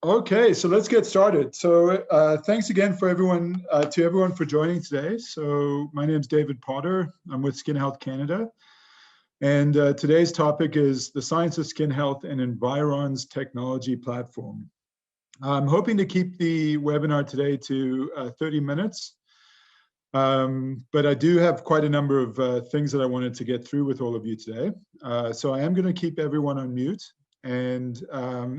Okay, so let's get started. So thanks again for to everyone for joining today. So my name is David Potter. I'm with Skin Health Canada. And today's topic is the science of skin health and Environ's technology platform. I'm hoping to keep the webinar today to 30 minutes. But I do have quite a number of things that I wanted to get through with all of you today. So I am going to keep everyone on mute. And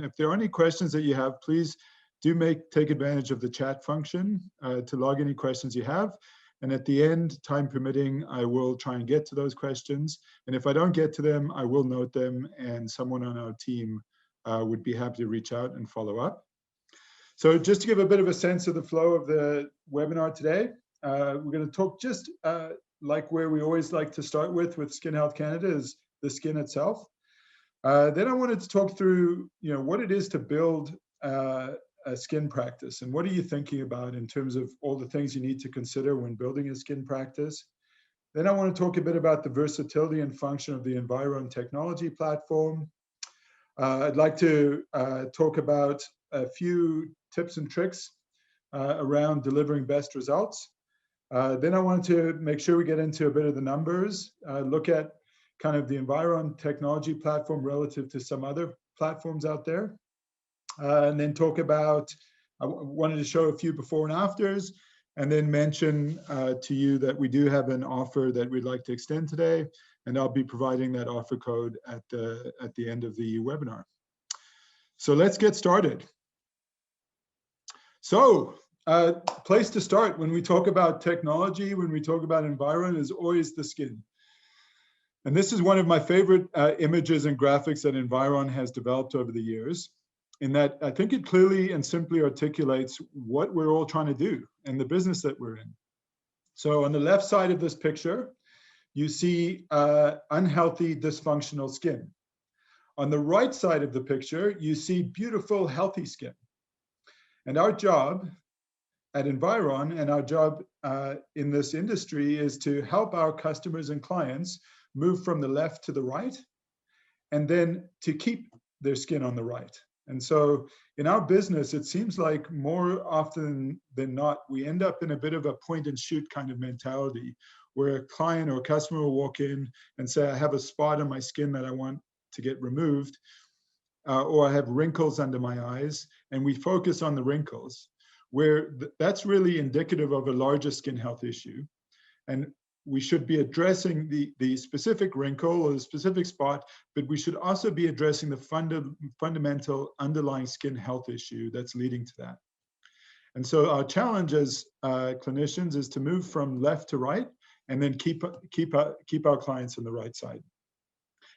if there are any questions that you have, please do take advantage of the chat function to log any questions you have. And at the end, time permitting, I will try and get to those questions. And if I don't get to them, I will note them, and someone on our team would be happy to reach out and follow up. So just to give a bit of a sense of the flow of the webinar today, we're going to talk just like where we always like to start with Skin Health Canada is the skin itself. Then I wanted to talk through, what it is to build a skin practice, and what are you thinking about in terms of all the things you need to consider when building a skin practice. Then I want to talk a bit about the versatility and function of the Environ technology platform. I'd like to talk about a few tips and tricks around delivering best results. Then I wanted to make sure we get into a bit of the numbers, look at kind of the Environ technology platform relative to some other platforms out there. And then talk about, I wanted to show a few before and afters, and then mention to you that we do have an offer that we'd like to extend today, and I'll be providing that offer code at the end of the webinar. So let's get started. So place to start when we talk about technology, when we talk about Environ, is always the skin. And this is one of my favorite images and graphics that Environ has developed over the years, in that I think it clearly and simply articulates what we're all trying to do and the business that we're in. So on the left side of this picture, you see unhealthy, dysfunctional skin. On the right side of the picture, you see beautiful, healthy skin. And our job at Environ, and our job in this industry, is to help our customers and clients move from the left to the right, and then to keep their skin on the right. And so in our business, it seems like more often than not, we end up in a bit of a point and shoot kind of mentality, where a client or a customer will walk in and say, I have a spot on my skin that I want to get removed, or I have wrinkles under my eyes, and we focus on the wrinkles, where that's really indicative of a larger skin health issue. And we should be addressing the specific wrinkle or the specific spot, but we should also be addressing the fundamental underlying skin health issue that's leading to that. And so our challenge as clinicians is to move from left to right, and then keep our clients on the right side.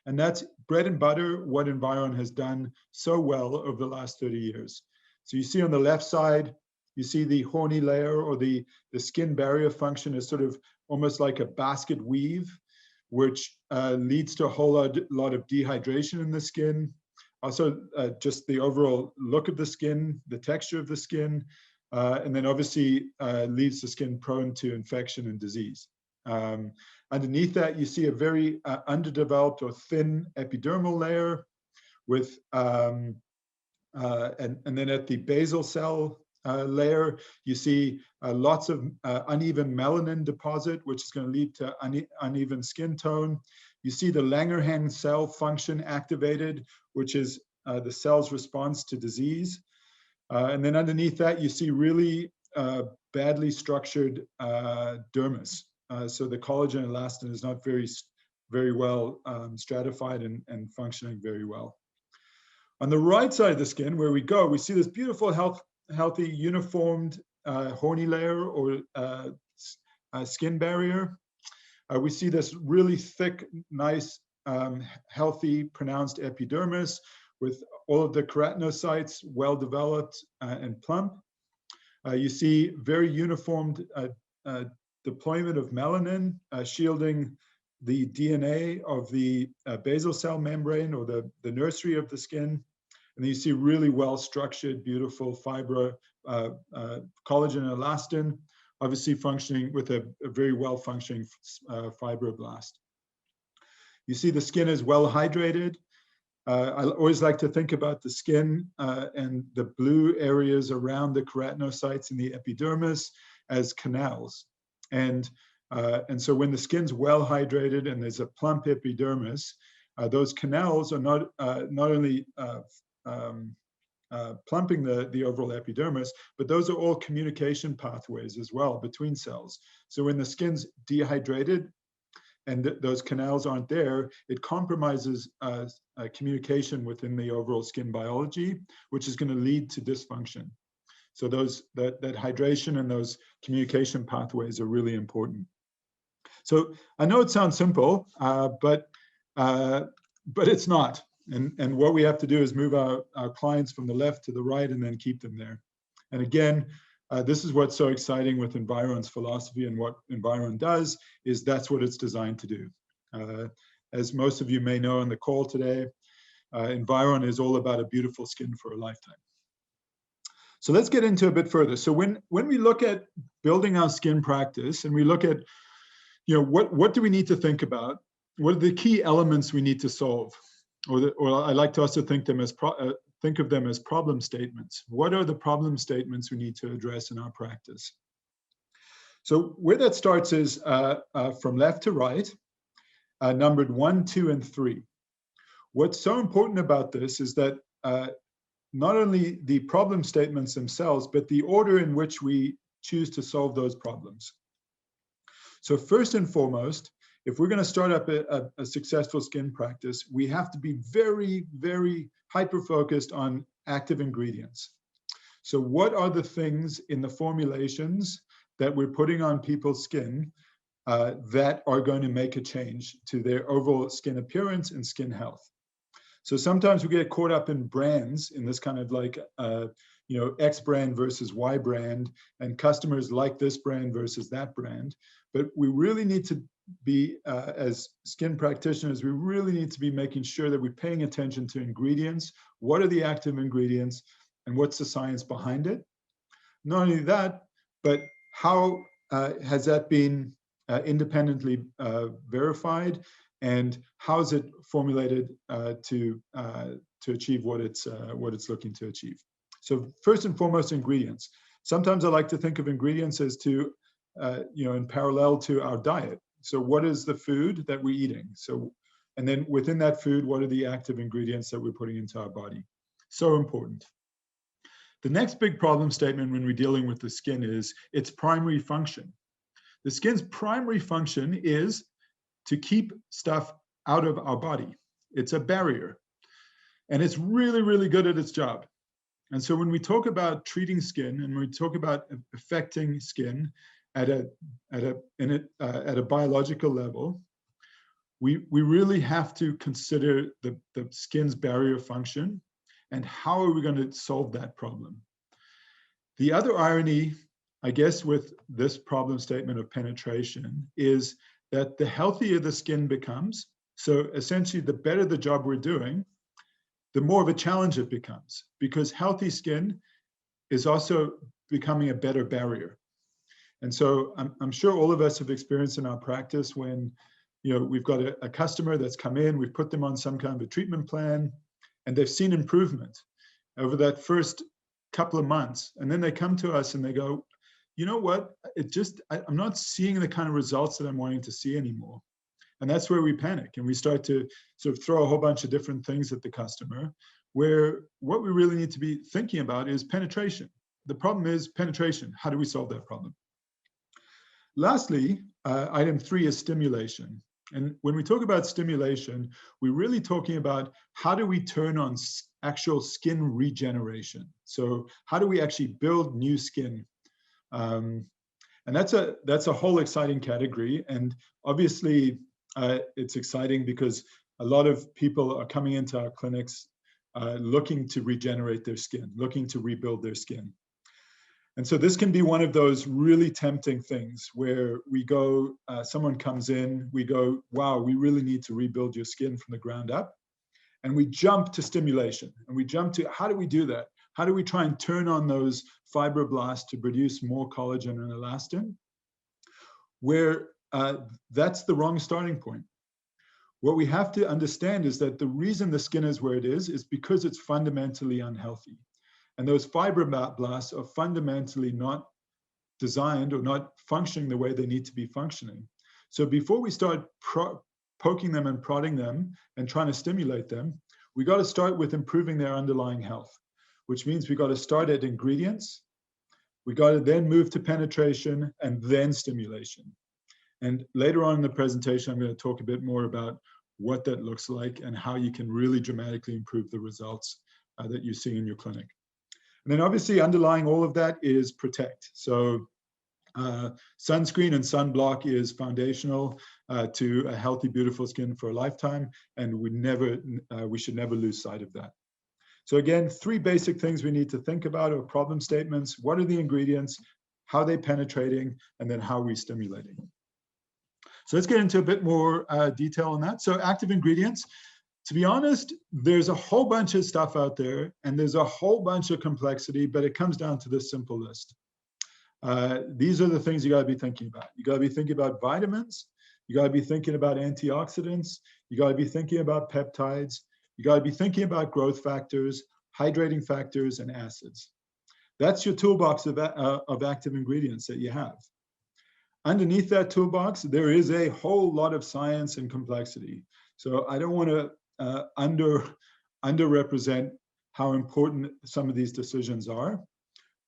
And that's bread and butter, what Environ has done so well over the last 30 years. So you see on the left side, you see the horny layer, or the skin barrier function is sort of almost like a basket weave, which leads to a whole lot of dehydration in the skin. Also, just the overall look of the skin, the texture of the skin, and then obviously leaves the skin prone to infection and disease. Underneath that, you see a very underdeveloped or thin epidermal layer with, and then at the basal cell layer, you see lots of uneven melanin deposit, which is going to lead to uneven skin tone. You see the Langerhans cell function activated, which is the cell's response to disease. And then underneath that, you see really badly structured dermis. So the collagen elastin is not very well stratified and functioning very well. On the right side of the skin, where we see this beautiful healthy, uniformed, horny layer or skin barrier. We see this really thick, nice, healthy, pronounced epidermis with all of the keratinocytes well developed and plump. You see very uniformed deployment of melanin, shielding the DNA of the basal cell membrane, or the nursery of the skin. And you see really well-structured, beautiful collagen elastin, obviously functioning with a very well-functioning fibroblast. You see the skin is well hydrated. I always like to think about the skin and the blue areas around the keratinocytes in the epidermis as canals. And so when the skin's well hydrated and there's a plump epidermis, those canals are not only plumping the overall epidermis, but those are all communication pathways as well between cells. So when the skin's dehydrated and those canals aren't there, it compromises communication within the overall skin biology, which is going to lead to dysfunction. So that hydration and those communication pathways are really important. So I know it sounds simple, but it's not. And what we have to do is move our clients from the left to the right and then keep them there. And again, this is what's so exciting with Environ's philosophy, and what Environ does is that's what it's designed to do. As most of you may know on the call today, Environ is all about a beautiful skin for a lifetime. So let's get into a bit further. So when we look at building our skin practice and we look at, what do we need to think about? What are the key elements we need to solve? Or I like to also think of them as problem statements. What are the problem statements we need to address in our practice? So where that starts is from left to right, numbered 1, 2, and 3. What's so important about this is that not only the problem statements themselves, but the order in which we choose to solve those problems. So first and foremost, if we're going to start up a successful skin practice, we have to be very, very hyper-focused on active ingredients. So what are the things in the formulations that we're putting on people's skin that are going to make a change to their overall skin appearance and skin health? So sometimes we get caught up in brands, in this kind of like, X brand versus Y brand, and customers like this brand versus that brand. But we really need to be, as skin practitioners, we really need to be making sure that we're paying attention to ingredients. What are the active ingredients and what's the science behind it? Not only that, but how has that been independently verified, and how is it formulated to achieve what it's looking to achieve? So first and foremost, ingredients. Sometimes I like to think of ingredients as to, in parallel to our diet. So what is the food that we're eating? So, and then within that food, what are the active ingredients that we're putting into our body? So important. The next big problem statement when we're dealing with the skin is its primary function. The skin's primary function is to keep stuff out of our body. It's a barrier, and it's really, really good at its job. And so when we talk about treating skin and we talk about affecting skin at a biological level, we really have to consider the skin's barrier function and how are we going to solve that problem. The other irony, I guess, with this problem statement of penetration is that the healthier the skin becomes, so essentially the better the job we're doing, the more of a challenge it becomes, because healthy skin is also becoming a better barrier. And so I'm sure all of us have experienced in our practice when, we've got a customer that's come in, we've put them on some kind of a treatment plan, and they've seen improvement over that first couple of months. And then they come to us and they go, you know what, I'm not seeing the kind of results that I'm wanting to see anymore. And that's where we panic and we start to sort of throw a whole bunch of different things at the customer, where what we really need to be thinking about is penetration. The problem is penetration. How do we solve that problem? Lastly, item 3 is stimulation. And when we talk about stimulation, we're really talking about how do we turn on actual skin regeneration? So how do we actually build new skin? And that's a whole exciting category. And obviously, it's exciting because a lot of people are coming into our clinics looking to regenerate their skin, looking to rebuild their skin. And so this can be one of those really tempting things where we go, someone comes in, we go, wow, we really need to rebuild your skin from the ground up. And we jump to stimulation and we jump to, how do we do that? How do we try and turn on those fibroblasts to produce more collagen and elastin? Where that's the wrong starting point. what we have to understand is that the reason the skin is where it is because it's fundamentally unhealthy. And those fibroblasts are fundamentally not designed or not functioning the way they need to be functioning. So before we start poking them and prodding them and trying to stimulate them, we got to start with improving their underlying health, which means we got to start at ingredients. We got to then move to penetration and then stimulation. And later on in the presentation, I'm going to talk a bit more about what that looks like and how you can really dramatically improve the results that you see in your clinic. And then obviously underlying all of that is protect. So sunscreen and sunblock is foundational to a healthy, beautiful skin for a lifetime. And we should never lose sight of that. So again, 3 basic things we need to think about are problem statements. What are the ingredients? How are they penetrating? And then how are we stimulating? So let's get into a bit more detail on that. So active ingredients, to be honest, there's a whole bunch of stuff out there and there's a whole bunch of complexity, but it comes down to this simple list. These are the things you got to be thinking about. You got to be thinking about vitamins. You got to be thinking about antioxidants. You got to be thinking about peptides. You got to be thinking about growth factors, hydrating factors, and acids. That's your toolbox of active ingredients that you have. Underneath that toolbox, there is a whole lot of science and complexity. So I don't want to underrepresent how important some of these decisions are,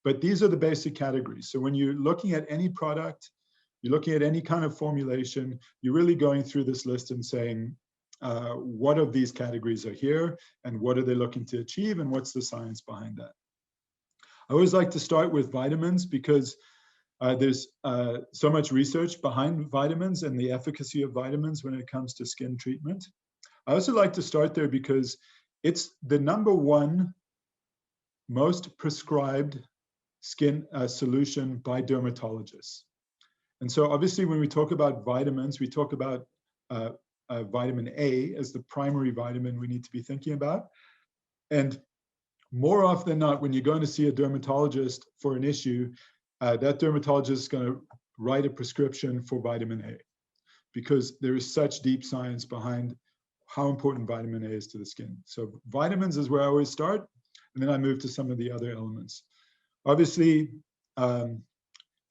but these are the basic categories. So when you're looking at any product, you're looking at any kind of formulation, you're really going through this list and saying, what of these categories are here and what are they looking to achieve and what's the science behind that? I always like to start with vitamins because there's so much research behind vitamins and the efficacy of vitamins when it comes to skin treatment. I also like to start there because it's the #1 most prescribed skin solution by dermatologists. And so obviously when we talk about vitamins, we talk about vitamin A as the primary vitamin we need to be thinking about. And more often than not, when you're going to see a dermatologist for an issue, that dermatologist is going to write a prescription for vitamin A because there is such deep science behind how important vitamin A is to the skin. So vitamins is where I always start, and then I move to some of the other elements. Obviously,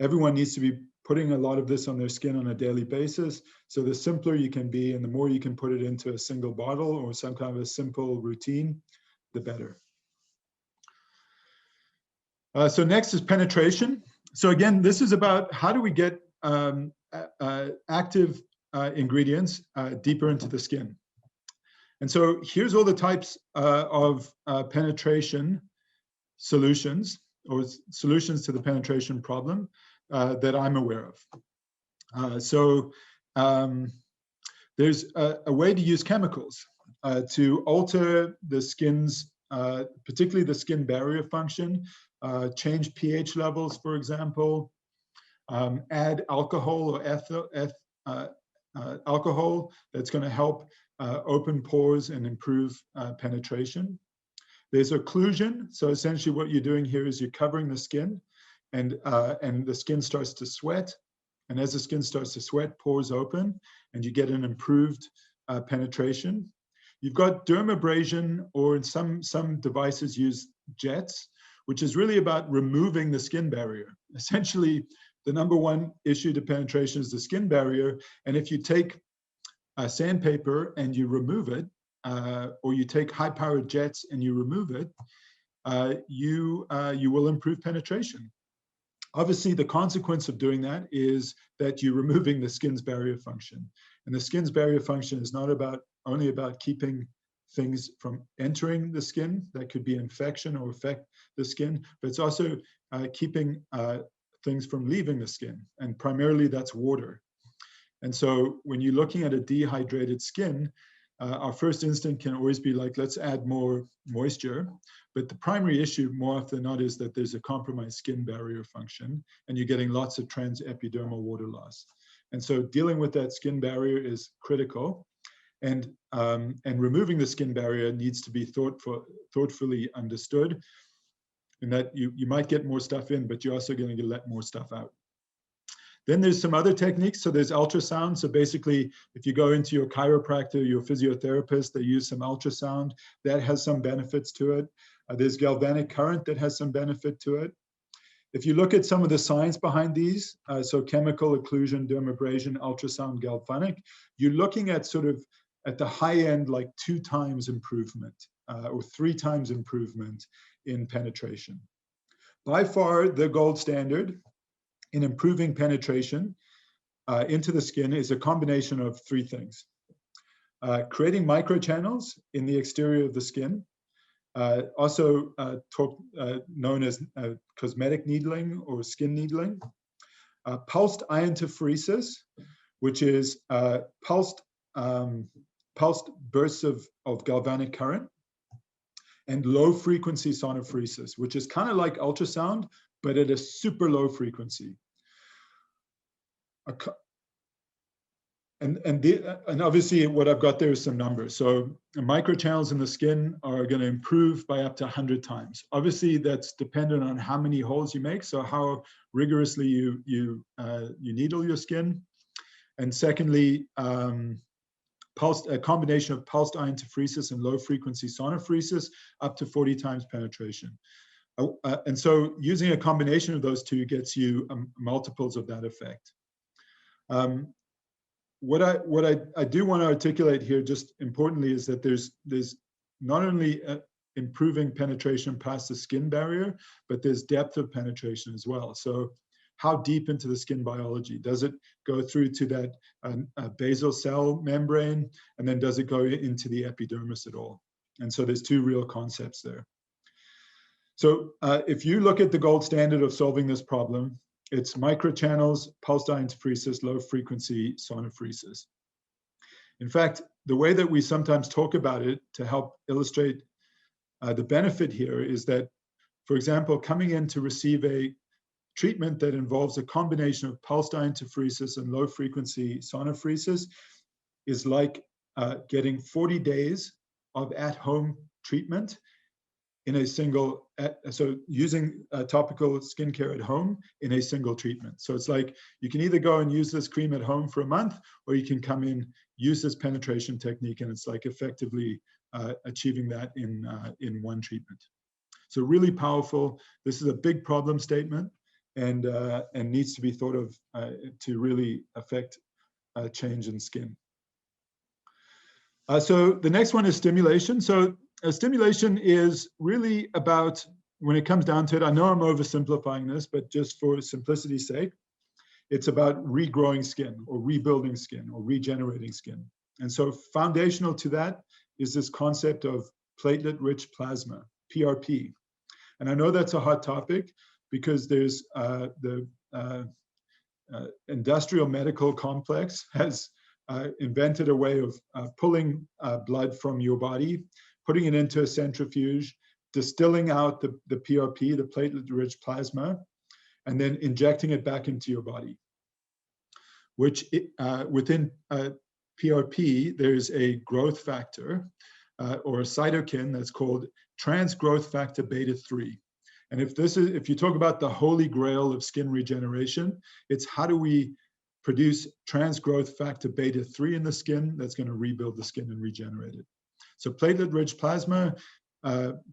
everyone needs to be putting a lot of this on their skin on a daily basis. So the simpler you can be and the more you can put it into a single bottle or some kind of a simple routine, the better. So next is penetration. So again, this is about how do we get active ingredients deeper into the skin. And so here's all the types of penetration solutions or solutions to the penetration problem that I'm aware of. There's a way to use chemicals to alter the skin's, particularly the skin barrier function, change pH levels, for example, add alcohol or alcohol that's going to help open pores and improve penetration. There's occlusion. So essentially what you're doing here is you're covering the skin and the skin starts to sweat. And as the skin starts to sweat, pores open and you get an improved penetration. You've got dermabrasion, or in some devices use jets, which is really about removing the skin barrier. Essentially, the #1 issue to penetration is the skin barrier. And if you take sandpaper and you remove it, or you take high-powered jets and you remove it, you will improve penetration. Obviously, the consequence of doing that is that you're removing the skin's barrier function. And the skin's barrier function is not only about keeping things from entering the skin, that could be infection or affect the skin, but it's also keeping things from leaving the skin. And primarily that's water. And so when you're looking at a dehydrated skin, our first instinct can always be like, let's add more moisture. But the primary issue more often than not is that there's a compromised skin barrier function and you're getting lots of transepidermal water loss. And so dealing with that skin barrier is critical. And removing the skin barrier needs to be thoughtfully understood, in that you might get more stuff in, but you're also going to let more stuff out. Then there's some other techniques. So there's ultrasound. So basically, if you go into your chiropractor, your physiotherapist, they use some ultrasound. That has some benefits to it. There's galvanic current that has some benefit to it. If you look at some of the science behind these, so chemical occlusion, dermabrasion, ultrasound, galvanic, you're looking at sort of at the high end, like 2 times improvement or 3 times improvement in penetration. By far, the gold standard in improving penetration into the skin is a combination of 3 things. Creating microchannels in the exterior of the skin, also known as cosmetic needling or skin needling. Pulsed iontophoresis, which is pulsed bursts of galvanic current. And low frequency sonophoresis, which is kind of like ultrasound, but at a super low frequency. And obviously what I've got there is some numbers. So microchannels in the skin are going to improve by up to 100 times. Obviously that's dependent on how many holes you make, so how rigorously you needle your skin. And secondly, a combination of pulsed iontophoresis and low frequency sonophoresis up to 40 times penetration. And so using a combination of those 2 gets you multiples of that effect. What I do want to articulate here, just importantly, is that there's not only improving penetration past the skin barrier, but there's depth of penetration as well. So how deep into the skin biology? Does it go through to that basal cell membrane? And then does it go into the epidermis at all? And so there's 2 real concepts there. So if you look at the gold standard of solving this problem, it's microchannels, pulsed iontophoresis, low frequency sonophoresis. In fact, the way that we sometimes talk about it to help illustrate the benefit here is that, for example, coming in to receive a treatment that involves a combination of pulsed iontophoresis and low frequency sonophoresis is like getting 40 days of at-home treatment in a single, so using topical skincare at home in a single treatment. So it's like you can either go and use this cream at home for a month, or you can come in, use this penetration technique, and it's like effectively achieving that in one treatment. So really powerful. This is a big problem statement, and needs to be thought of to really affect change in skin. So the next one is stimulation. So stimulation is really about, when it comes down to it, I know I'm oversimplifying this, but just for simplicity's sake, it's about regrowing skin or rebuilding skin or regenerating skin. And so foundational to that is this concept of platelet-rich plasma, PRP. And I know that's a hot topic because there's the industrial medical complex has invented a way of pulling blood from your body, putting it into a centrifuge, distilling out the PRP, the platelet-rich plasma, and then injecting it back into your body. Which within PRP, there's a growth factor or a cytokine that's called trans growth factor beta 3. And if you talk about the holy grail of skin regeneration, it's how do we produce trans growth factor beta 3 in the skin that's going to rebuild the skin and regenerate it. So platelet-rich plasma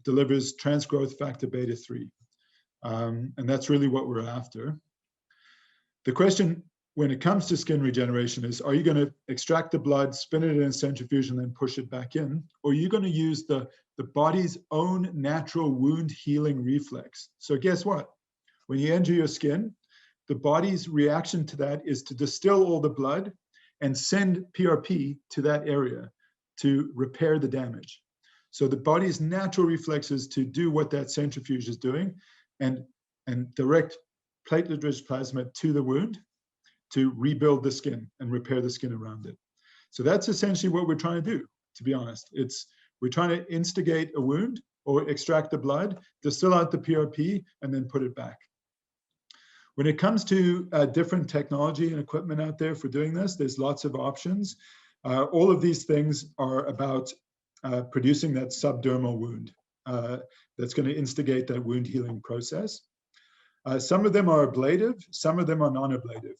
delivers trans growth factor beta 3. And that's really what we're after. The question when it comes to skin regeneration is, are you going to extract the blood, spin it in a centrifuge, and then push it back in? Or are you going to use the body's own natural wound healing reflex? So guess what? When you injure your skin, the body's reaction to that is to distill all the blood and send PRP to that area to repair the damage. So the body's natural reflex is to do what that centrifuge is doing and direct platelet-rich plasma to the wound to rebuild the skin and repair the skin around it. So that's essentially what we're trying to do, to be honest. We're trying to instigate a wound or extract the blood, distill out the PRP, and then put it back. When it comes to different technology and equipment out there for doing this, there's lots of options. All of these things are about producing that subdermal wound that's going to instigate that wound healing process. Some of them are ablative, some of them are non-ablative.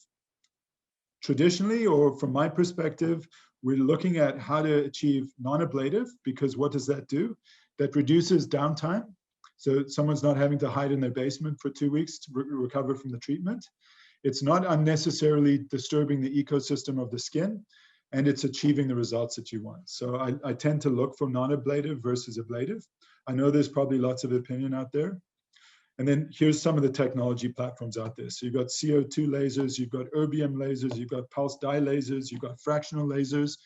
traditionally, or from my perspective, we're looking at how to achieve non-ablative, because what does that do? That reduces downtime. So someone's not having to hide in their basement for 2 weeks to recover from the treatment. It's not unnecessarily disturbing the ecosystem of the skin, and it's achieving the results that you want. So I tend to look for non-ablative versus ablative. I know there's probably lots of opinion out there. And then here's some of the technology platforms out there. So you've got CO2 lasers, you've got erbium lasers, you've got pulse dye lasers, you've got fractional lasers,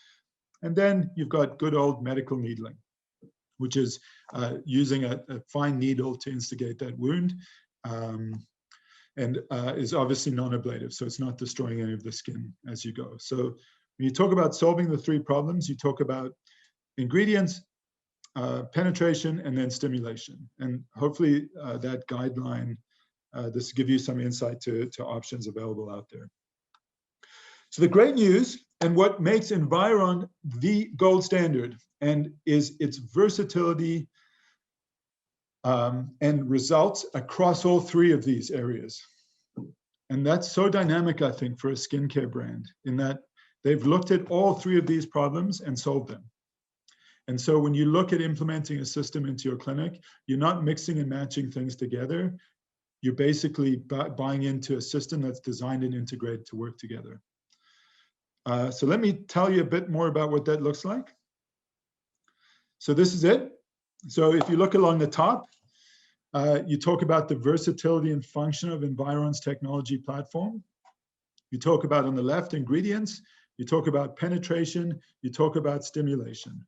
and then you've got good old medical needling, which is using a fine needle to instigate that wound, and is obviously non-ablative, so it's not destroying any of the skin as you go. So when you talk about solving the 3 problems, you talk about ingredients, penetration, and then stimulation. And hopefully that guideline, this will give you some insight to options available out there. So the great news, and what makes Environ the gold standard, and is its versatility and results across all 3 of these areas. And that's so dynamic, I think, for a skincare brand, in that they've looked at all 3 of these problems and solved them. And so when you look at implementing a system into your clinic, you're not mixing and matching things together. You're basically buying into a system that's designed and integrated to work together. So let me tell you a bit more about what that looks like. So this is it. So if you look along the top, you talk about the versatility and function of Environ's technology platform. You talk about, on the left, ingredients. You talk about penetration. You talk about stimulation.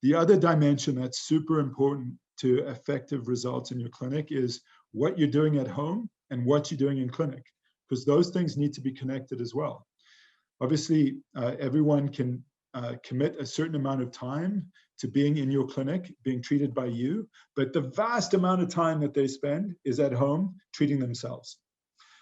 The other dimension that's super important to effective results in your clinic is what you're doing at home and what you're doing in clinic, because those things need to be connected as well. Obviously, everyone can commit a certain amount of time to being in your clinic, being treated by you, but the vast amount of time that they spend is at home treating themselves.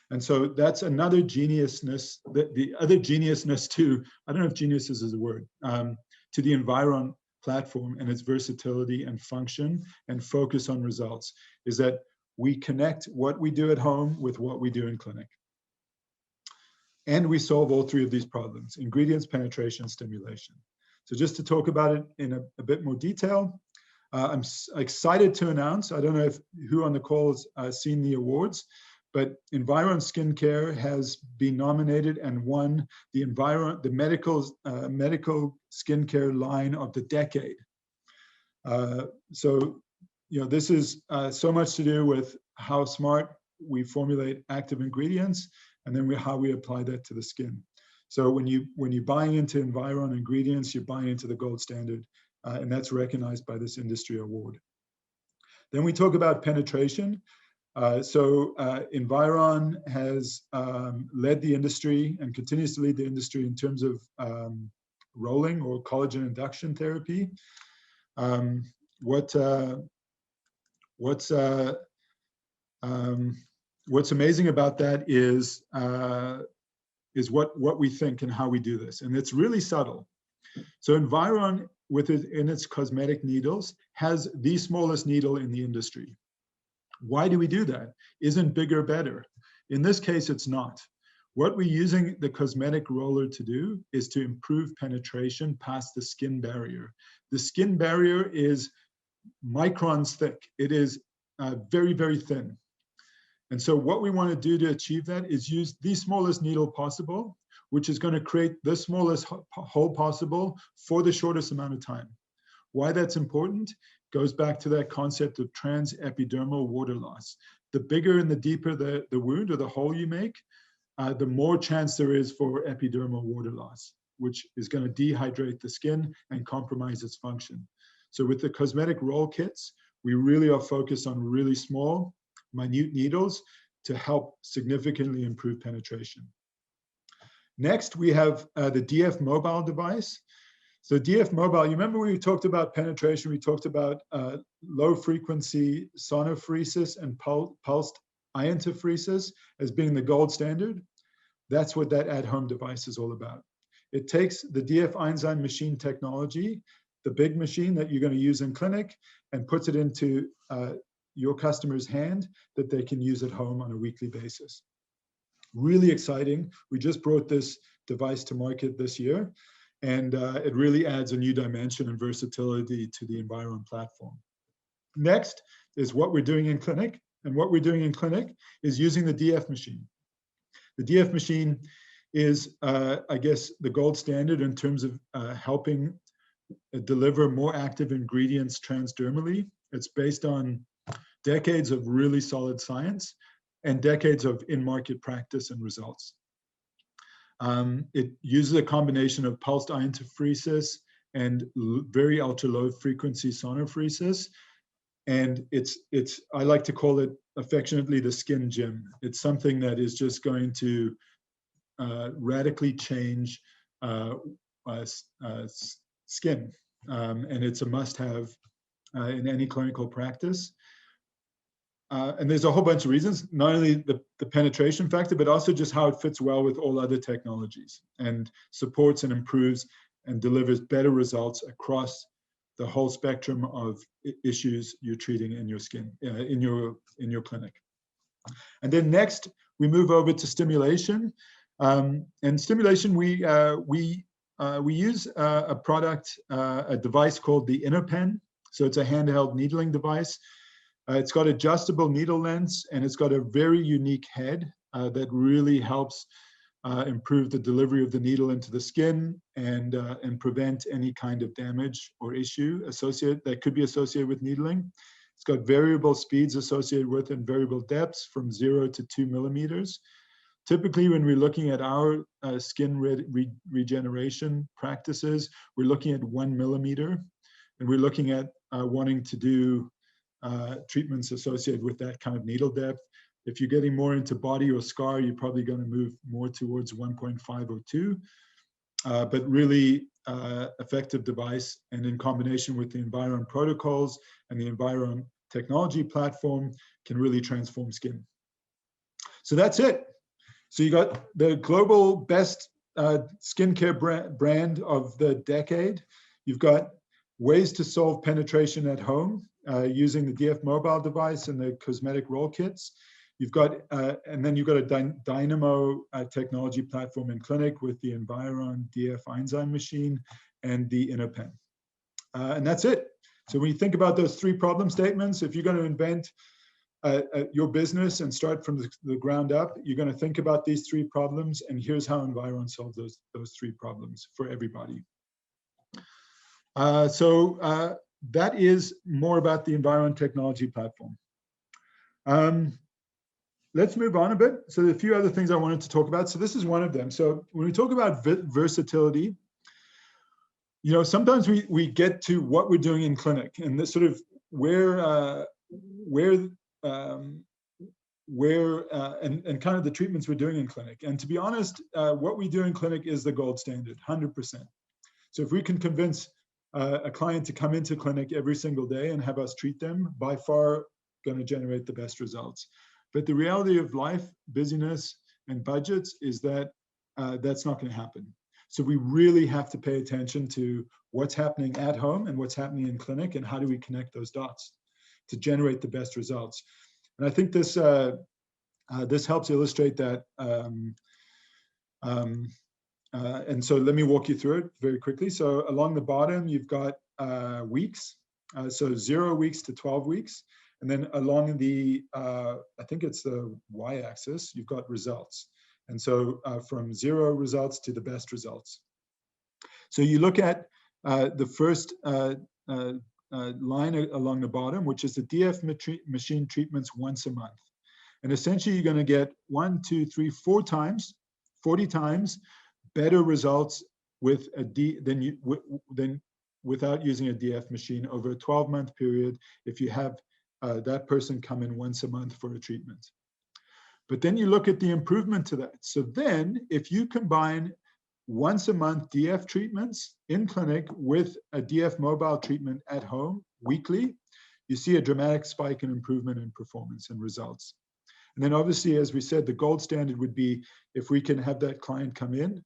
And so that's another geniusness, the other geniusness to, I don't know if genius is a word, to the Environ platform and its versatility and function and focus on results, is that we connect what we do at home with what we do in clinic. And we solve all 3 of these problems: ingredients, penetration, stimulation. So just to talk about it in a bit more detail, I'm excited to announce, I don't know if who on the call has seen the awards, but Environ Skincare has been nominated and won the medical skincare line of the decade. So, you know, this is so much to do with how smart we formulate active ingredients, and then how we apply that to the skin. So when you're buying into Environ ingredients, you're buying into the gold standard, and that's recognized by this industry award. Then we talk about penetration. Environ has led the industry and continues to lead the industry in terms of rolling or collagen induction therapy. What's amazing about that is what we think and how we do this, and it's really subtle. So Environ, in its cosmetic needles, has the smallest needle in the industry. Why do we do that? Isn't bigger better? In this case, it's not. What we're using the cosmetic roller to do is to improve penetration past the skin barrier. The skin barrier is microns thick. It is very, very thin. And so what we want to do to achieve that is use the smallest needle possible, which is going to create the smallest hole possible for the shortest amount of time. Why that's important goes back to that concept of transepidermal water loss. The bigger and the deeper the wound or the hole you make, the more chance there is for epidermal water loss, which is going to dehydrate the skin and compromise its function. So with the cosmetic roll kits, we really are focused on really small, minute needles to help significantly improve penetration. Next, we have the DF mobile device. So DF mobile, you remember we talked about penetration, we talked about low frequency sonophoresis and pulsed iontophoresis as being the gold standard. That's what that at-home device is all about. It takes the DF Einstein machine technology, the big machine that you're going to use in clinic, and puts it into your customer's hand that they can use at home on a weekly basis. Really exciting. We just brought this device to market this year. And it really adds a new dimension and versatility to the Environ platform. Next is what we're doing in clinic. And what we're doing in clinic is using the DF machine. The DF machine is, I guess, the gold standard in terms of helping deliver more active ingredients transdermally. It's based on decades of really solid science and decades of in-market practice and results. It uses a combination of pulsed iontophoresis and very ultra-low frequency sonophoresis. And I like to call it affectionately the skin gym. It's something that is just going to radically change skin. And it's a must-have in any clinical practice. And there's a whole bunch of reasons, not only the penetration factor, but also just how it fits well with all other technologies and supports and improves and delivers better results across the whole spectrum of issues you're treating in your skin, in your clinic. And then next, we move over to stimulation. And stimulation, we use a product, a device called the InnoPen. So it's a handheld needling device. It's got adjustable needle lengths, and it's got a very unique head that really helps improve the delivery of the needle into the skin and prevent any kind of damage or issue that could be associated with needling. It's got variable speeds associated with and variable depths from 0 to 2 millimeters. Typically, when we're looking at our skin regeneration practices, we're looking at 1 millimeter, and we're looking at wanting to do treatments associated with that kind of needle depth. If you're getting more into body or scar, you're probably going to move more towards 1.5 or 2. But really effective device, and in combination with the Environ protocols and the Environ technology platform, can really transform skin. So that's it. So you got the global best skincare brand of the decade. You've got ways to solve penetration at home using the DF mobile device and the cosmetic roll kits. You've got, and then you've got a dynamo technology platform in clinic with the Environ DF enzyme machine and the InnoPen. And that's it. So when you think about those 3 problem statements, if you're going to invent your business and start from the ground up, you're going to think about these 3 problems, and here's how Environ solves those 3 problems for everybody. That is more about the Environ technology platform. Let's move on a bit. So there are a few other things I wanted to talk about. So this is one of them. So when we talk about versatility, you know, sometimes we get to what we're doing in clinic and this sort of where and kind of the treatments we're doing in clinic. And to be honest, what we do in clinic is the gold standard, 100%. So if we can convince a client to come into clinic every single day and have us treat them, by far going to generate the best results. But the reality of life, busyness, and budgets is that that's not going to happen. So we really have to pay attention to what's happening at home and what's happening in clinic, and how do we connect those dots to generate the best results. And I think this this helps illustrate that. And so let me walk you through it very quickly. So along the bottom, you've got weeks, so 0 weeks to 12 weeks. And then along the, I think it's the y-axis, you've got results. And so from 0 results to the best results. So you look at the first line along the bottom, which is the DF machine treatments once a month. And essentially you're going to get 1, 2, 3, 4 times, 40 times better results with than without using a DF machine over a 12-month period if you have that person come in once a month for a treatment. But then you look at the improvement to that. So then if you combine once a month DF treatments in clinic with a DF mobile treatment at home weekly, you see a dramatic spike in improvement in performance and results. And then obviously, as we said, the gold standard would be if we can have that client come in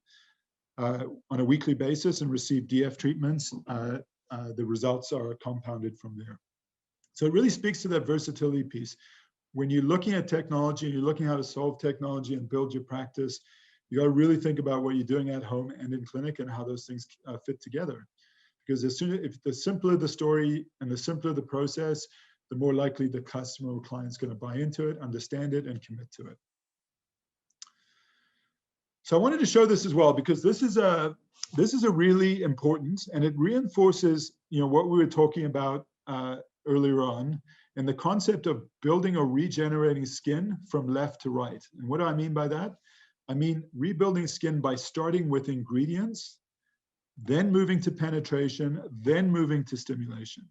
on a weekly basis and receive DF treatments, the results are compounded from there. So it really speaks to that versatility piece. When you're looking at technology and you're looking how to solve technology and build your practice, You got to really think about what you're doing at home and in clinic and how those things fit together. Because if the simpler the story and the simpler the process, the more likely the customer or client is going to buy into it, understand it, and commit to it. So I wanted to show this as well, because this is a really important, and it reinforces, what we were talking about earlier on, and the concept of building or regenerating skin from left to right. And what do I mean by that? I mean rebuilding skin by starting with ingredients, then moving to penetration, then moving to stimulation.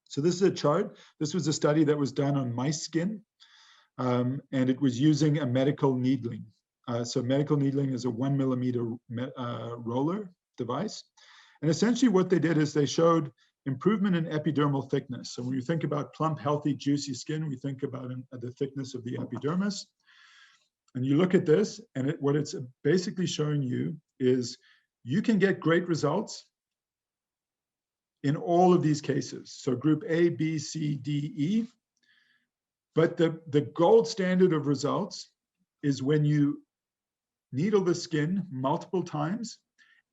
So this is a chart. This was a study that was done on mice skin, and it was using a medical needling. So medical needling is a 1 millimeter roller device. And essentially what they did is they showed improvement in epidermal thickness. So when you think about plump, healthy, juicy skin, we think about the thickness of the epidermis. And you look at this, and what it's basically showing you is you can get great results in all of these cases. So group A, B, C, D, E. But the gold standard of results is when you needle the skin multiple times,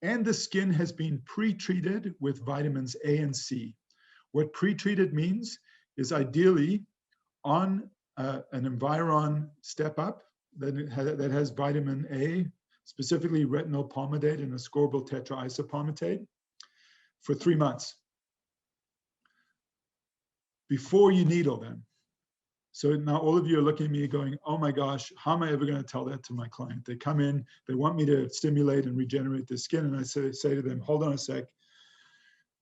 and the skin has been pre-treated with vitamins A and C. What pre-treated means is ideally on an Environ step-up that has vitamin A, specifically retinol palmitate and ascorbyl tetraisopalmitate, for 3 months before you needle them. So now all of you are looking at me going, oh my gosh, how am I ever going to tell that to my client? They come in, they want me to stimulate and regenerate their skin. And I say to them, hold on a sec,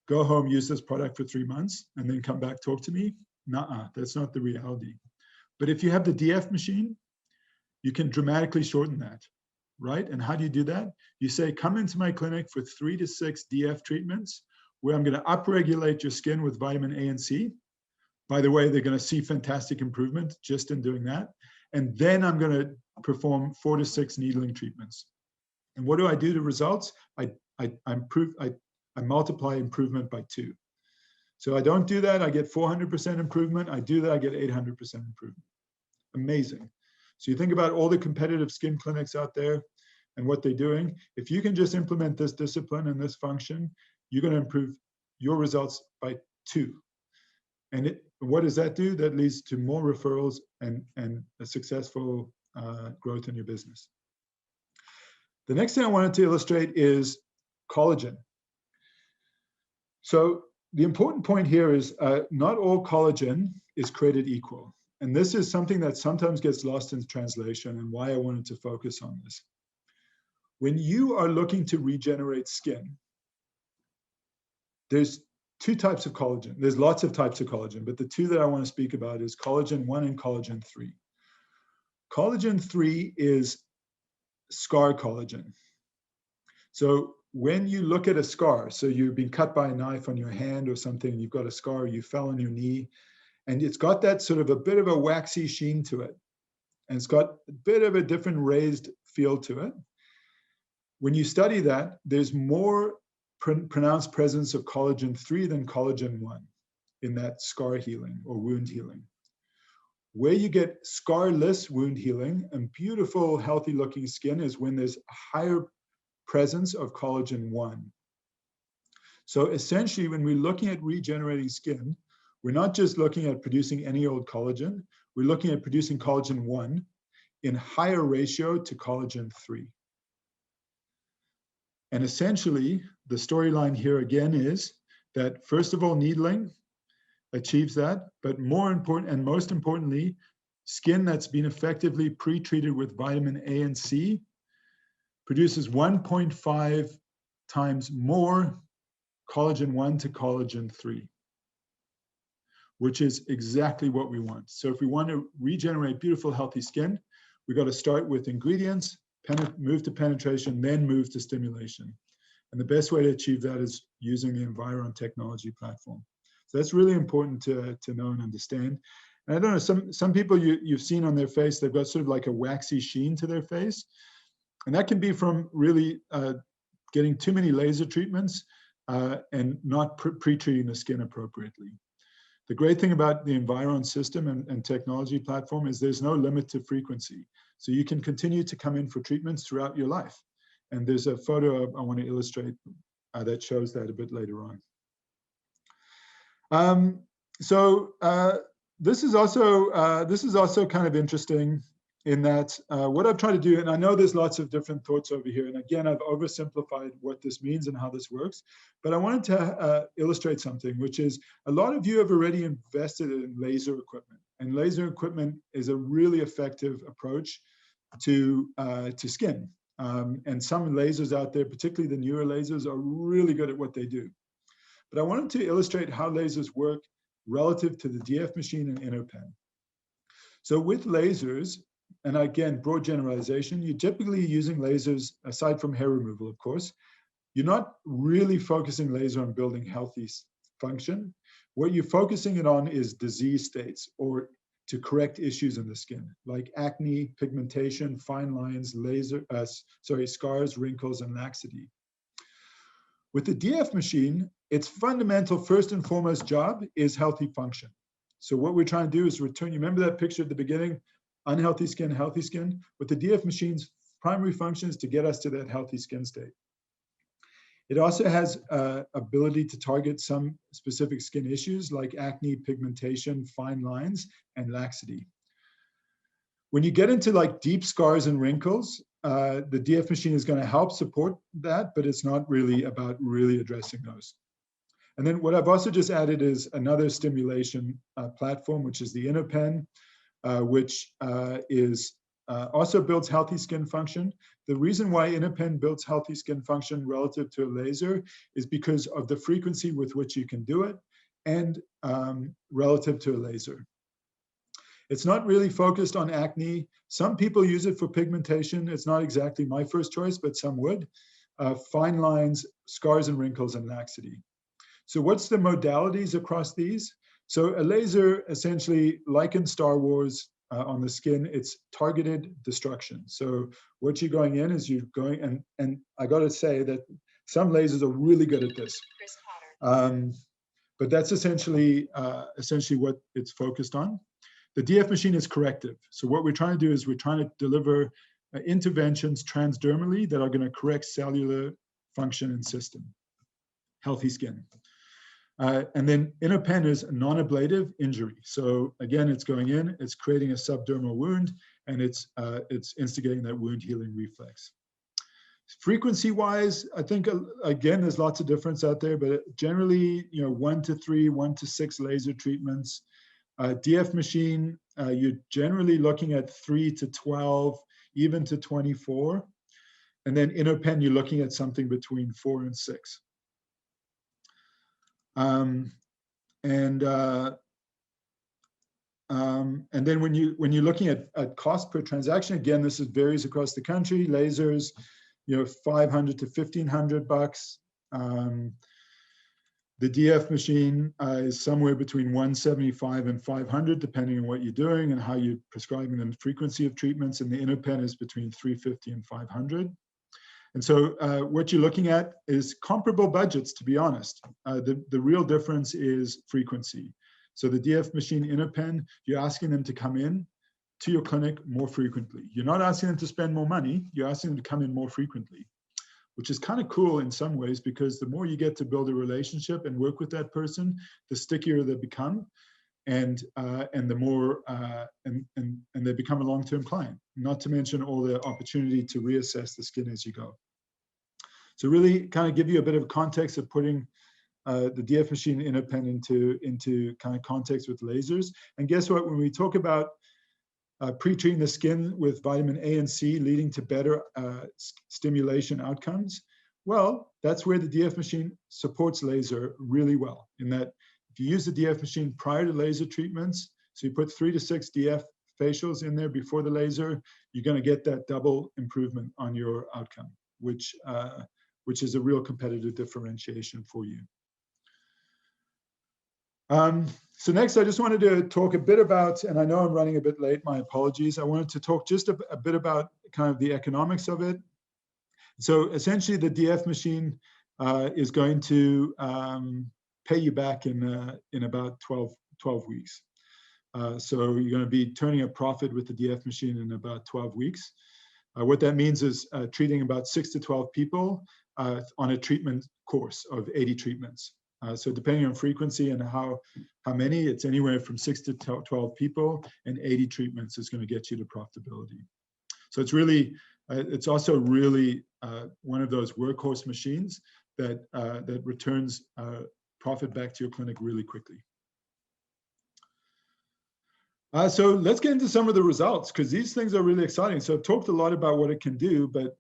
go home, use this product for 3 months, and then come back, talk to me. Nuh-uh, that's not the reality. But if you have the DF machine, you can dramatically shorten that, right? And how do you do that? You say, come into my clinic for 3 to 6 DF treatments, where I'm going to upregulate your skin with vitamin A and C. By the way, they're going to see fantastic improvement just in doing that. And then I'm going to perform 4 to 6 needling treatments. And what do I do to results? I multiply improvement by 2. So I don't do that, I get 400% improvement. I do that, I get 800% improvement. Amazing. So you think about all the competitive skin clinics out there and what they're doing. If you can just implement this discipline and this function, you're going to improve your results by 2. And what does that do? That leads to more referrals and a successful growth in your business. The next thing I wanted to illustrate is collagen. So the important point here is not all collagen is created equal. And this is something that sometimes gets lost in translation, and why I wanted to focus on this. When you are looking to regenerate skin, there's 2 types of collagen. There's lots of types of collagen, but the 2 that I want to speak about is collagen 1 and collagen 3. Collagen 3 is scar collagen. So when you look at a scar, so you've been cut by a knife on your hand or something, you've got a scar, you fell on your knee, and it's got that sort of a bit of a waxy sheen to it. And it's got a bit of a different raised feel to it. When you study that, there's more pronounced presence of collagen 3 than collagen 1 in that scar healing or wound healing. Where you get scarless wound healing and beautiful, healthy looking skin is when there's a higher presence of collagen 1. So essentially, when we're looking at regenerating skin, we're not just looking at producing any old collagen, we're looking at producing collagen 1 in higher ratio to collagen 3. And essentially, the storyline here again is that, first of all, needling achieves that, but more important and most importantly, skin that's been effectively pre-treated with vitamin A and C produces 1.5 times more collagen 1 to collagen 3, which is exactly what we want. So if we want to regenerate beautiful, healthy skin, we got to start with ingredients, move to penetration, then move to stimulation. And the best way to achieve that is using the Environ technology platform. So that's really important to know and understand. And I don't know, some people you've seen on their face, they've got sort of like a waxy sheen to their face. And that can be from really getting too many laser treatments and not pre-treating the skin appropriately. The great thing about the Environ system and technology platform is there's no limit to frequency. So you can continue to come in for treatments throughout your life. And there's a photo I want to illustrate that shows that a bit later on. This is also kind of interesting in that what I've tried to do, and I know there's lots of different thoughts over here, and again, I've oversimplified what this means and how this works, but I wanted to illustrate something, which is a lot of you have already invested in laser equipment, and laser equipment is a really effective approach to skin. And some lasers out there, particularly the newer lasers, are really good at what they do. But I wanted to illustrate how lasers work relative to the DF machine and InnoPen. So with lasers, and again, broad generalization, you're typically using lasers, aside from hair removal, of course, you're not really focusing laser on building healthy function. What you're focusing it on is disease states or to correct issues in the skin, like acne, pigmentation, fine lines, scars, wrinkles, and laxity. With the DF machine, its fundamental first and foremost job is healthy function. So what we're trying to do is return, you remember that picture at the beginning, unhealthy skin, healthy skin? With the DF machine's primary function is to get us to that healthy skin state. It also has ability to target some specific skin issues like acne, pigmentation, fine lines, and laxity. When you get into like deep scars and wrinkles, the DF machine is going to help support that, but it's not really about really addressing those. And then what I've also just added is another stimulation platform, which is the InnoPen, which also builds healthy skin function. The reason why InnoPen builds healthy skin function relative to a laser is because of the frequency with which you can do it and relative to a laser. It's not really focused on acne. Some people use it for pigmentation. It's not exactly my first choice, but some would. Fine lines, scars and wrinkles, and laxity. So what's the modalities across these? So a laser, essentially, like in Star Wars, on the skin, it's targeted destruction. So what you're going in is you're going, and I got to say that some lasers are really good at this. But that's essentially what it's focused on. The DF machine is corrective. So what we're trying to do is we're trying to deliver interventions transdermally that are going to correct cellular function and system, healthy skin. And then InnoPen is non-ablative injury. So again, it's going in, it's creating a subdermal wound, and it's instigating that wound healing reflex. Frequency-wise, I think, again, there's lots of difference out there, but generally, 1 to 3, 1 to 6 laser treatments. DF machine, you're generally looking at 3 to 12, even to 24. And then InnoPen, you're looking at something between 4 and 6. And then when you're looking at cost per transaction, again, this varies across the country. Lasers, $500 to $1,500. The DF machine is somewhere between $175 and $500, depending on what you're doing and how you're prescribing the frequency of treatments. And the InnoPen is between $350 and $500. And so what you're looking at is comparable budgets, to be honest. The real difference is frequency. So the DF machine InnoPen, you're asking them to come in to your clinic more frequently. You're not asking them to spend more money, you're asking them to come in more frequently, which is kind of cool in some ways, because the more you get to build a relationship and work with that person, the stickier they become, and the more and they become a long-term client. Not to mention all the opportunity to reassess the skin as you go. So really kind of give you a bit of context of putting the DF machine InnoPen into kind of context with lasers. And guess what? When we talk about pre-treating the skin with vitamin A and C leading to better stimulation outcomes, well, that's where the DF machine supports laser really well, in that if you use the DF machine prior to laser treatments, so you put 3 to 6 DF facials in there before the laser, you're going to get that double improvement on your outcome, which is a real competitive differentiation for you. So next, I just wanted to talk a bit about, and I know I'm running a bit late, my apologies. I wanted to talk just a bit about kind of the economics of it. So essentially, the DF machine is going to pay you back in about 12 weeks. So you're going to be turning a profit with the DF machine in about 12 weeks. What that means is treating about 6 to 12 people on a treatment course of 80 treatments. So depending on frequency and how many, it's anywhere from 6 to 12 people, and 80 treatments is going to get you to profitability. So it's really, it's also really one of those workhorse machines that that returns profit back to your clinic really quickly. So let's get into some of the results, because these things are really exciting. So I've talked a lot about what it can do, but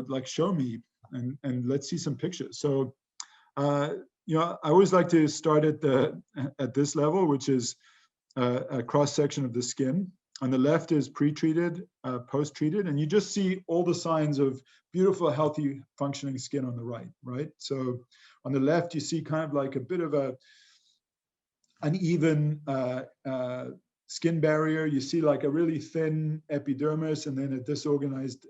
like show me and let's see some pictures. So I always like to start at this level, which is a cross section of the skin. On the left is pre-treated, post-treated, and you just see all the signs of beautiful, healthy, functioning skin on the right? So on the left, you see kind of like a bit of a uneven skin barrier. You see like a really thin epidermis and then a disorganized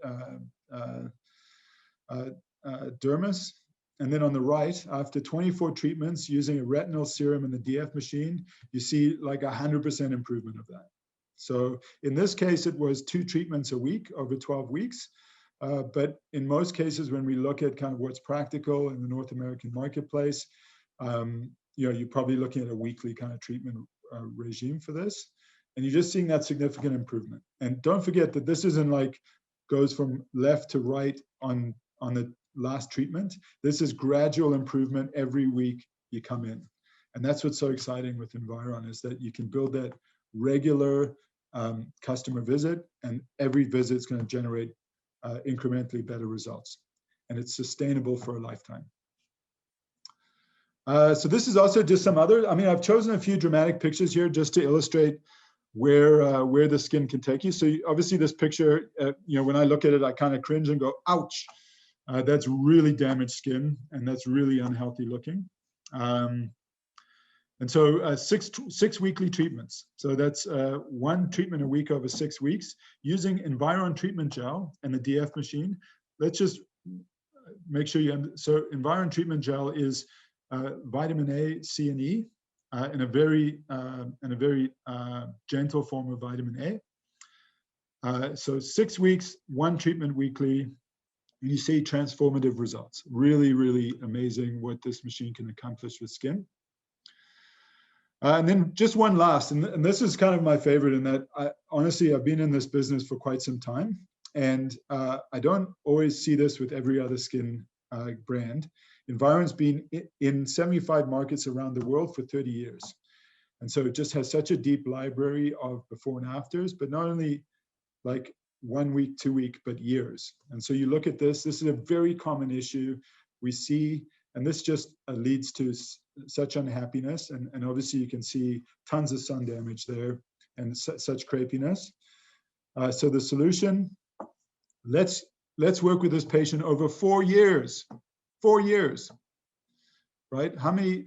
dermis. And then on the right, after 24 treatments using a retinal serum in the DF machine, you see like 100% improvement of that. So in this case, it was 2 treatments a week over 12 weeks. But in most cases, when we look at kind of what's practical in the North American marketplace, you're probably looking at a weekly kind of treatment regime for this. And you're just seeing that significant improvement. And don't forget that this isn't like goes from left to right on the last treatment. This is gradual improvement every week you come in. And that's what's so exciting with Environ, is that you can build that regular customer visit, and every visit is going to generate incrementally better results. And it's sustainable for a lifetime. So this is also just some other, I've chosen a few dramatic pictures here just to illustrate where the skin can take you. So obviously this picture, when I look at it, I kind of cringe and go, ouch. That's really damaged skin, and that's really unhealthy looking. And so 6 weekly treatments. So that's 1 treatment a week over 6 weeks using Environ treatment gel and the DF machine. Let's just make sure so Environ treatment gel is vitamin A, C, and E, in a very gentle form of vitamin A. So 6 weeks, 1 treatment weekly, and you see transformative results. Really, really amazing what this machine can accomplish with skin. And then just one last, and this is kind of my favorite, in that honestly, I've been in this business for quite some time, and I don't always see this with every other skin brand. Environ's been in 75 markets around the world for 30 years. And so it just has such a deep library of before and afters, but not only like 1 week, 2 week, but years. And so you look at this is a very common issue we see, and this just leads to such unhappiness. And obviously you can see tons of sun damage there and such crepiness. So the solution, let's work with this patient over 4 years. 4 years, right? How many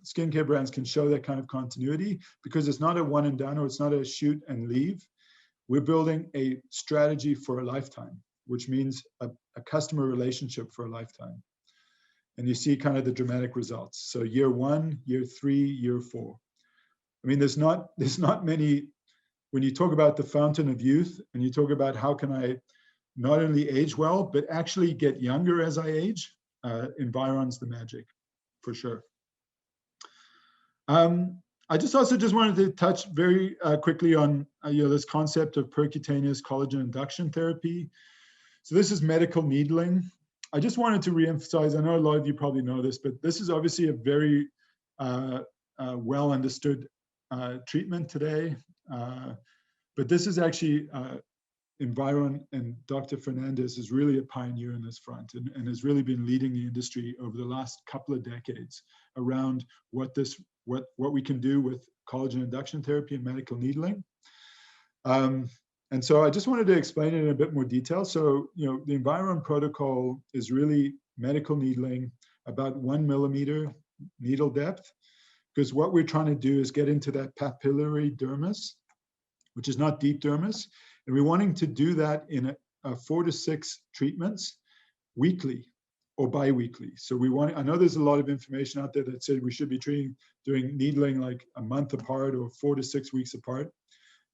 skincare brands can show that kind of continuity? Because it's not a one and done, or it's not a shoot and leave. We're building a strategy for a lifetime, which means a customer relationship for a lifetime. And you see kind of the dramatic results. So year 1, year 3, year 4. There's not many, when you talk about the fountain of youth and you talk about how can I not only age well, but actually get younger as I age, Environ's the magic, for sure. I also just wanted to touch very quickly on this concept of percutaneous collagen induction therapy. So this is medical needling. I just wanted to reemphasize, I know a lot of you probably know this, but this is obviously a very well understood treatment today. But this is actually Environ, and Dr. Fernandez is really a pioneer in this front, and has really been leading the industry over the last couple of decades around what we can do with collagen induction therapy and medical needling. And so I just wanted to explain it in a bit more detail. So, the Environ protocol is really medical needling, about 1 millimeter needle depth, because what we're trying to do is get into that papillary dermis, which is not deep dermis. And we're wanting to do that in 4 to 6 treatments weekly or bi-weekly. So I know there's a lot of information out there that said we should be doing needling like a month apart or 4 to 6 weeks apart.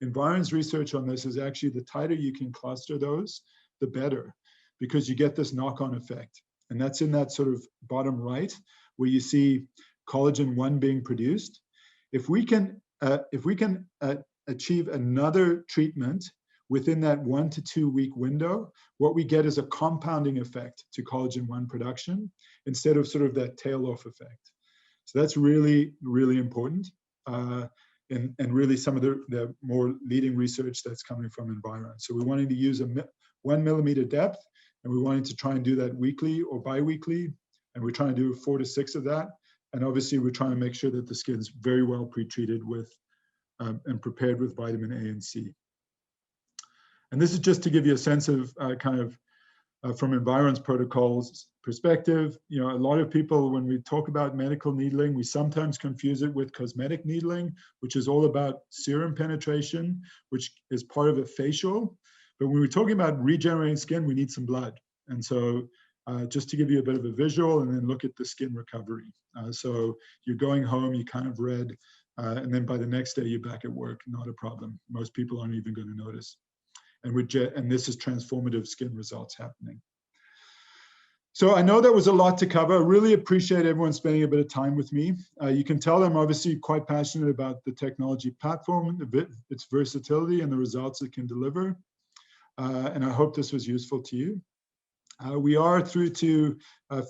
Environ's research on this is actually the tighter you can cluster those, the better, because you get this knock-on effect. And that's in that sort of bottom right, where you see collagen 1 being produced. If we can achieve another treatment within that 1 to 2 week window, what we get is a compounding effect to collagen 1 production instead of sort of that tail off effect. So that's really, really important. And really some of the more leading research that's coming from Environ. So we're wanting to use a 1 millimeter depth, and we're wanting to try and do that weekly or bi-weekly, and we're trying to do 4 to 6 of that. And obviously we're trying to make sure that the skin's very well pre-treated with and prepared with vitamin A and C. And this is just to give you a sense of from Environ's protocols perspective. You know, a lot of people, when we talk about medical needling, we sometimes confuse it with cosmetic needling, which is all about serum penetration, which is part of a facial. But when we're talking about regenerating skin, we need some blood. And so just to give you a bit of a visual, and then look at the skin recovery. So you're going home, you kind of red, and then by the next day you're back at work, not a problem. Most people aren't even going to notice. And this is transformative skin results happening. So I know that was a lot to cover. I really appreciate everyone spending a bit of time with me. You can tell I'm obviously quite passionate about the technology platform, its versatility, and the results it can deliver. And I hope this was useful to you. We are through to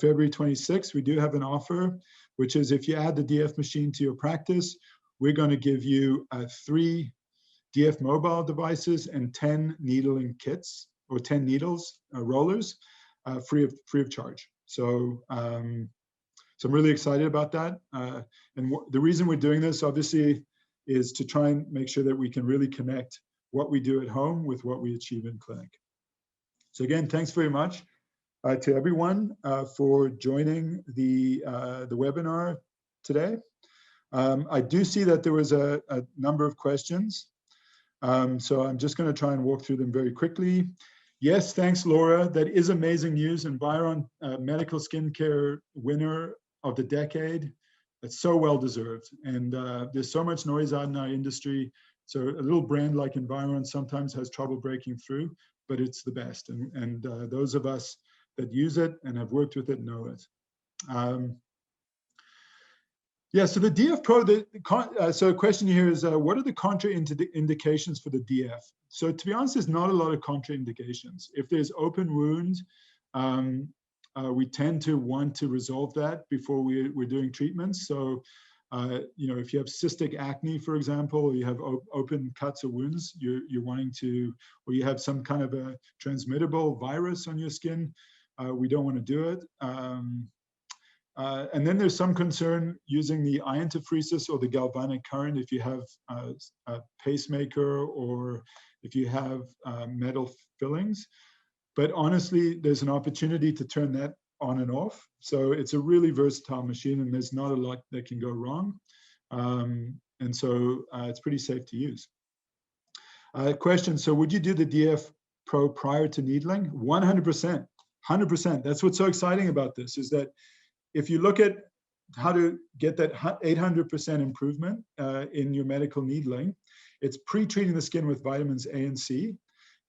February 26th. We do have an offer, which is if you add the DF machine to your practice, we're going to give you 3 DF mobile devices and 10 needling kits, or 10 needles, rollers, free of charge. So, so I'm really excited about that. And the reason we're doing this, obviously, is to try and make sure that we can really connect what we do at home with what we achieve in clinic. So again, thanks very much to everyone for joining the webinar today. I do see that there was a number of questions. So I'm just going to try and walk through them very quickly. Yes, thanks, Laura. That is amazing news. Environ, medical skincare winner of the decade. That's so well deserved. And there's so much noise out in our industry. So a little brand like Environ sometimes has trouble breaking through, but it's the best. And those of us that use it and have worked with it know it. Yeah, so the DF Pro, so a question here is, what are the contraindications for the DF? So to be honest, there's not a lot of contraindications. If there's open wound, we tend to want to resolve that before we're doing treatments. So, you know, if you have cystic acne, for example, or you have open cuts or wounds, you're wanting to, or you have some kind of a transmittable virus on your skin, we don't want to do it. And then there's some concern using the iontophoresis or the galvanic current if you have a pacemaker or if you have metal fillings. But honestly, there's an opportunity to turn that on and off. So it's a really versatile machine, and there's not a lot that can go wrong. And so it's pretty safe to use. Question, so would you do the DF Pro prior to needling? 100%, 100%. That's what's so exciting about this, is that if you look at how to get that 800% improvement in your medical needling, it's pre-treating the skin with vitamins A and C.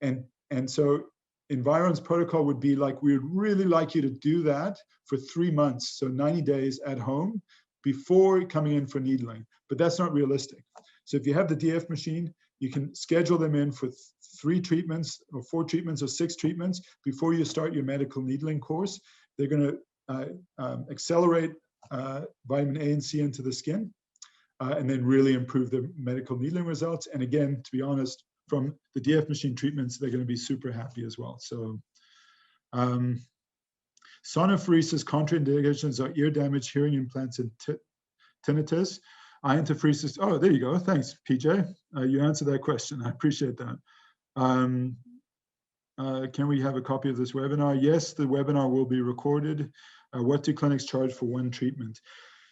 And so Environ's protocol would be like, we would really like you to do that for 3 months, so 90 days at home before coming in for needling. But that's not realistic. So if you have the DF machine, you can schedule them in for 3 treatments or 4 treatments or 6 treatments before you start your medical needling course. They're going to accelerate vitamin A and C into the skin, and then really improve the medical needling results. And again, to be honest, from the DF machine treatments, they're going to be super happy as well. So sonophoresis contraindications are ear damage, hearing implants, and tinnitus. Iontophoresis, oh, there you go. Thanks, PJ. You answered that question. I appreciate that. Can we have a copy of this webinar? Yes, the webinar will be recorded. What do clinics charge for 1 treatment?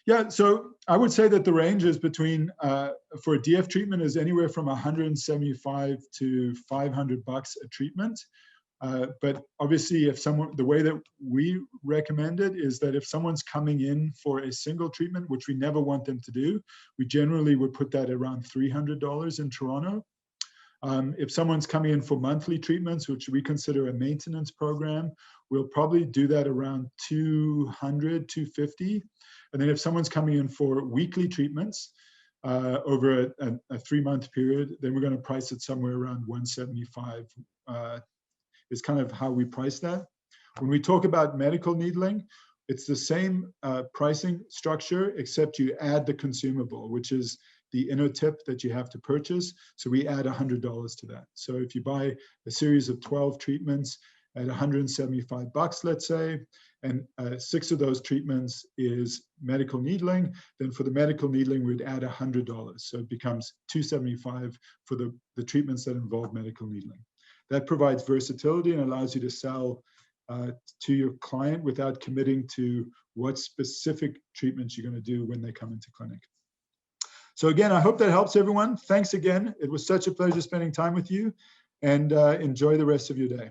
Yeah, so I would say that the range is between, for a DF treatment, is anywhere from $175 to $500 a treatment. But obviously, if someone, the way that we recommend it is that if someone's coming in for a single treatment, which we never want them to do, we generally would put that around $300 in Toronto. If someone's coming in for monthly treatments, which we consider a maintenance program, we'll probably do that around 200, 250. And then if someone's coming in for weekly treatments over a 3-month period, then we're going to price it somewhere around 175 is kind of how we price that. When we talk about medical needling, it's the same pricing structure, except you add the consumable, which is the inner tip that you have to purchase. So we add $100 to that. So if you buy a series of 12 treatments at $175, let's say, and 6 of those treatments is medical needling, then for the medical needling, we'd add $100. So it becomes $275 for the treatments that involve medical needling. That provides versatility and allows you to sell to your client without committing to what specific treatments you're going to do when they come into clinic. So again, I hope that helps everyone. Thanks again. It was such a pleasure spending time with you, and enjoy the rest of your day.